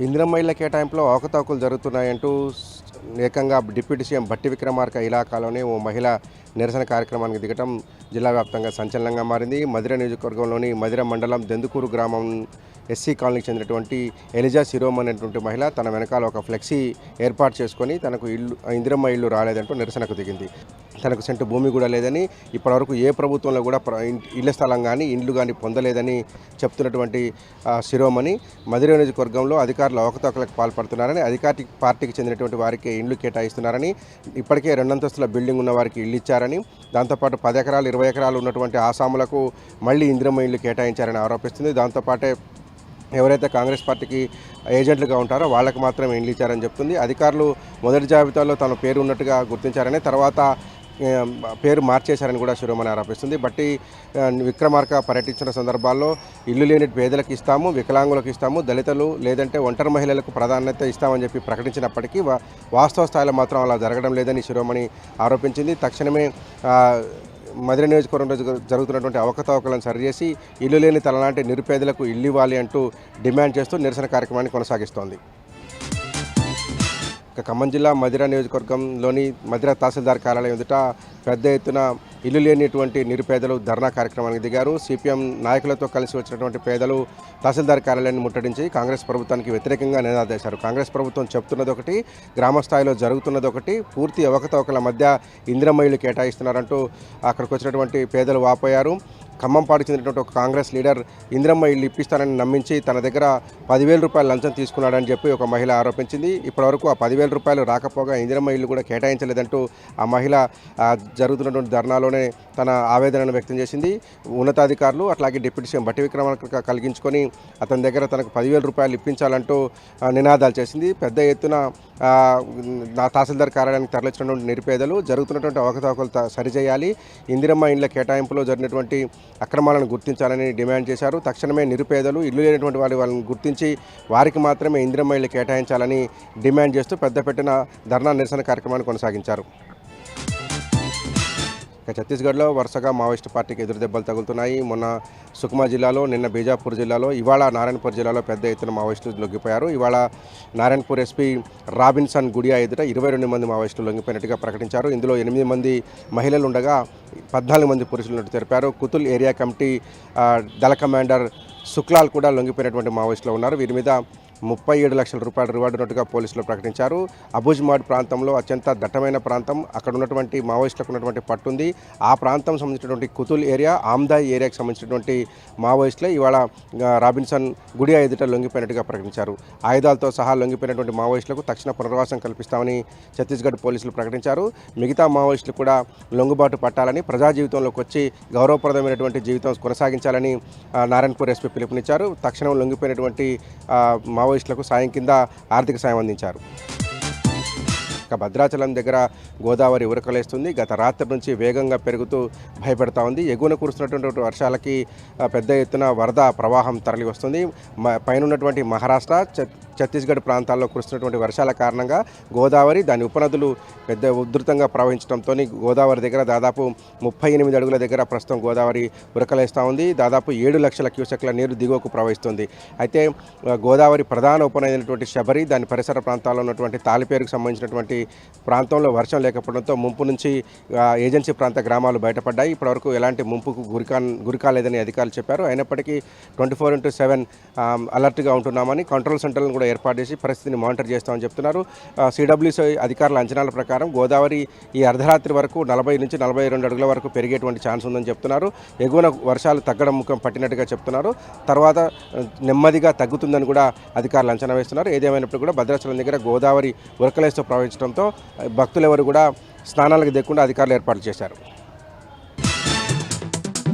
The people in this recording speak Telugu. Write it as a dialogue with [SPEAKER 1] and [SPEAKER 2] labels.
[SPEAKER 1] ఇందిరమ్మ ఇళ్ల కేటాయింపులో అవకతవకలు జరుగుతున్నాయంటూ ఏకంగా డిప్యూటీ సీఎం భట్టి విక్రమార్క ఇలాకాలోనే ఓ మహిళ నిరసన కార్యక్రమానికి దిగటం జిల్లా వ్యాప్తంగా సంచలనంగా మారింది. మధిర నియోజకవర్గంలోని మధిర మండలం దెందుకూరు గ్రామం ఎస్సీ కాలనీకి చెందినటువంటి ఎలిజా శిరోమ్ అనేటువంటి మహిళ తన వెనకాల ఒక ఫ్లెక్సీ ఏర్పాటు చేసుకొని తనకు ఇందిరమ్మ ఇల్లు రాలేదంటూ నిరసనకు దిగింది. తనకు సెంటు భూమి కూడా లేదని, ఇప్పటివరకు ఏ ప్రభుత్వంలో కూడా ఇళ్ల స్థలం కానీ ఇండ్లు కానీ పొందలేదని చెప్తున్నటువంటి శిరోమణి మధిర నియోజకవర్గంలో అధికారులు అవకతవకలకు పాల్పడుతున్నారని, అధికార పార్టీకి చెందినటువంటి వారికి ఇండ్లు కేటాయిస్తున్నారని, ఇప్పటికే 2 అంతస్తుల బిల్డింగ్ ఉన్న వారికి ఇల్లు ఇచ్చారని, దాంతోపాటు 10 ఎకరాలు 20 ఎకరాలు ఉన్నటువంటి ఆసాములకు మళ్ళీ ఇందిరమ్మ ఇల్లు కేటాయించారని ఆరోపిస్తుంది. దాంతోపాటే ఎవరైతే కాంగ్రెస్ పార్టీకి ఏజెంట్లుగా ఉంటారో వాళ్ళకి మాత్రమే ఇండ్లు ఇచ్చారని చెప్తుంది. అధికారులు మొదటి జాబితాలో తన పేరు ఉన్నట్టుగా గుర్తించారని, తర్వాత పేరు మార్చేశారని కూడా శిరోమణి ఆరోపిస్తుంది. బట్టి విక్రమార్క పర్యటించిన సందర్భాల్లో ఇల్లు లేని పేదలకు ఇస్తాము, వికలాంగులకు ఇస్తాము, దళితులు లేదంటే ఒంటరి మహిళలకు ప్రాధాన్యత ఇస్తామని చెప్పి ప్రకటించినప్పటికీ వాస్తవ స్థాయిలో మాత్రం అలా జరగడం లేదని శిరోమణి ఆరోపించింది. తక్షణమే మధిర నియోజకవర్గంలో జరుగుతున్నటువంటి అవకతవకలను సరిచేసి ఇల్లు లేని తలలాంటి నిరుపేదలకు ఇల్లు ఇవ్వాలి అంటూ డిమాండ్ చేస్తూ నిరసన కార్యక్రమాన్ని కొనసాగిస్తోంది. ఖమ్మం జిల్లా మధిర నియోజకవర్గంలోని మధిర తహసీల్దార్ కార్యాలయం ఎదుట పెద్ద ఎత్తున ఇల్లు లేనిటువంటి నిరుపేదలు ధర్నా కార్యక్రమానికి దిగారు. సిపిఎం నాయకులతో కలిసి వచ్చినటువంటి పేదలు తహసీల్దార్ కార్యాలయాన్ని ముట్టడించి కాంగ్రెస్ ప్రభుత్వానికి వ్యతిరేకంగా నినాదేశారు. కాంగ్రెస్ ప్రభుత్వం చెప్తున్నది ఒకటి, గ్రామ స్థాయిలో జరుగుతున్నది ఒకటి, పూర్తి అవకతవకల మధ్య ఇందిరమ్మ ఇల్లు కేటాయిస్తున్నారంటూ అక్కడికి వచ్చినటువంటి పేదలు వాపోయారు. ఖమ్మంపాటికి చెందినటువంటి ఒక కాంగ్రెస్ లీడర్ ఇందిరమ్మ ఇల్లు ఇప్పిస్తానని నమ్మించి తన దగ్గర 10,000 రూపాయలు లంచం తీసుకున్నాడని చెప్పి ఒక మహిళ ఆరోపించింది. ఇప్పటివరకు ఆ 10,000 రూపాయలు రాకపోగా ఇందిరమ్మ ఇల్లు కూడా కేటాయించలేదంటూ ఆ మహిళ జరుగుతున్నటువంటి ధర్నాలోనే తన ఆవేదనను వ్యక్తం చేసింది. ఉన్నతాధికారులు అట్లాగే డిప్యూటీ సీఎం భట్టి విక్రమార్క కలిగించుకొని అతని దగ్గర తనకు 10,000 రూపాయలు ఇప్పించాలంటూ నినాదాలు చేసింది. పెద్ద ఎత్తున తహసీల్దార్ కార్యాలయానికి తరలించినటువంటి నిరుపేదలు జరుగుతున్నటువంటి అవకతవకలు సరిచేయాలి, ఇందిరమ్మ ఇండ్ల కేటాయింపులో జరిగినటువంటి అక్రమాలను గుర్తించాలని డిమాండ్ చేశారు. తక్షణమే నిరుపేదలు ఇల్లు లేనటువంటి వాళ్ళని గుర్తించి వారికి మాత్రమే ఇందిరమ్మ ఇల్లు కేటాయించాలని డిమాండ్ చేస్తూ పెద్దపెట్టిన ధర్నా నిరసన కార్యక్రమాన్ని కొనసాగించారు. ఛత్తీస్గఢ్లో వరుసగా మావోయిస్టు పార్టీకి ఎదురుదెబ్బలు తగులుతున్నాయి. మొన్న సుక్మా జిల్లాలో, నిన్న బీజాపూర్ జిల్లాలో, ఇవాళ నారాయణపూర్ జిల్లాలో పెద్ద ఎత్తున మావోయిస్టులు లొంగిపోయారు. ఇవాళ నారాయణపూర్ ఎస్పీ రాబిన్సన్ గుడియా ఎదుట 22 మంది మావోయిస్టులు లొంగిపోయినట్టుగా ప్రకటించారు. ఇందులో 8 మంది మహిళలు ఉండగా 14 మంది పురుషులు ఉన్నట్టు తెలిపారు. కుతుల్ ఏరియా కమిటీ దళ కమాండర్ శుక్లాల్ కూడా లొంగిపోయినటువంటి మావోయిస్టులు ఉన్నారు. వీరి మీద 37 లక్షల రూపాయల రివార్డు ఉన్నట్టుగా పోలీసులు ప్రకటించారు. అబుజ్మాడ్ ప్రాంతంలో అత్యంత దట్టమైన ప్రాంతం, అక్కడ ఉన్నటువంటి మావోయిస్టులకు ఉన్నటువంటి పట్టుంది. ఆ ప్రాంతం సంబంధించినటువంటి కుతుల్ ఏరియా, ఆమ్దాయ్ ఏరియాకి సంబంధించినటువంటి మావోయిస్టులే ఇవాళ రాబిన్సన్ గుడియా ఎదుట లొంగిపోయినట్టుగా ప్రకటించారు. ఆయుధాలతో సహా లొంగిపోయినటువంటి మావోయిస్టులకు తక్షణ పునర్వాసం కల్పిస్తామని ఛత్తీస్గఢ్ పోలీసులు ప్రకటించారు. మిగతా మావోయిస్టులు కూడా లొంగుబాటు పట్టాలని, ప్రజా జీవితంలోకి వచ్చి గౌరవప్రదమైనటువంటి జీవితం కొనసాగించాలని నారాయణపూర్ ఎస్పీ పిలుపునిచ్చారు. తక్షణం లొంగిపోయినటువంటి మావోయిస్టులకు సాయం కింద ఆర్థిక సాయం అందించారు. భద్రాచలం దగ్గర గోదావరి ఉరకలేస్తుంది. గత రాత్రి నుంచి వేగంగా పెరుగుతూ భయపెడతా ఉంది. ఎగువన కురుస్తున్నటువంటి వర్షాలకి పెద్ద ఎత్తున వరద ప్రవాహం తరలి వస్తుంది. పైన ఉన్నటువంటి మహారాష్ట్ర, ఛత్తీస్గఢ్ ప్రాంతాల్లో కురుస్తున్నటువంటి వర్షాల కారణంగా గోదావరి, దాని ఉపనదులు పెద్ద ఉధృతంగా ప్రవహించడంతో గోదావరి దగ్గర దాదాపు 38 అడుగుల దగ్గర ప్రస్తుతం గోదావరి ఉరకలేస్తూ ఉంది. దాదాపు 7 లక్షల క్యూసెక్ల నీరు దిగువకు ప్రవహిస్తుంది. అయితే గోదావరి ప్రధాన ఉపనది శబరి, దాని పరిసర ప్రాంతాల్లో ఉన్నటువంటి తాలిపేరుకు సంబంధించినటువంటి ప్రాంతంలో వర్షం లేకపోవడంతో ముంపు నుంచి ఏజెన్సీ ప్రాంత గ్రామాలు బయటపడ్డాయి. ఇప్పటివరకు ఎలాంటి ముంపుకు గురికాలేదని అధికారులు చెప్పారు. అయినప్పటికీ 24/7 అలర్ట్గా ఉంటున్నామని, కంట్రోల్ సెంటర్లను కూడా ఏర్పాటు చేసి పరిస్థితిని మానిటర్ చేస్తామని చెప్తున్నారు. సిడబ్ల్యూసీ అధికారుల అంచనాల ప్రకారం గోదావరి ఈ అర్ధరాత్రి వరకు 40 నుంచి 42 అడుగుల వరకు పెరిగేటువంటి ఛాన్స్ ఉందని చెప్తున్నారు. ఎగువన వర్షాలు తగ్గడం ముఖం పట్టినట్టుగా చెప్తున్నారు. తర్వాత నెమ్మదిగా తగ్గుతుందని కూడా అధికారులు అంచనా వేస్తున్నారు. ఏదేమైనప్పుడు కూడా భద్రాచలం దగ్గర గోదావరి ఉరకలేస్తూ ప్రవహించడంతో భక్తులు ఎవరు కూడా స్నానాలకు దిగకుండా అధికారులు ఏర్పాటు చేశారు.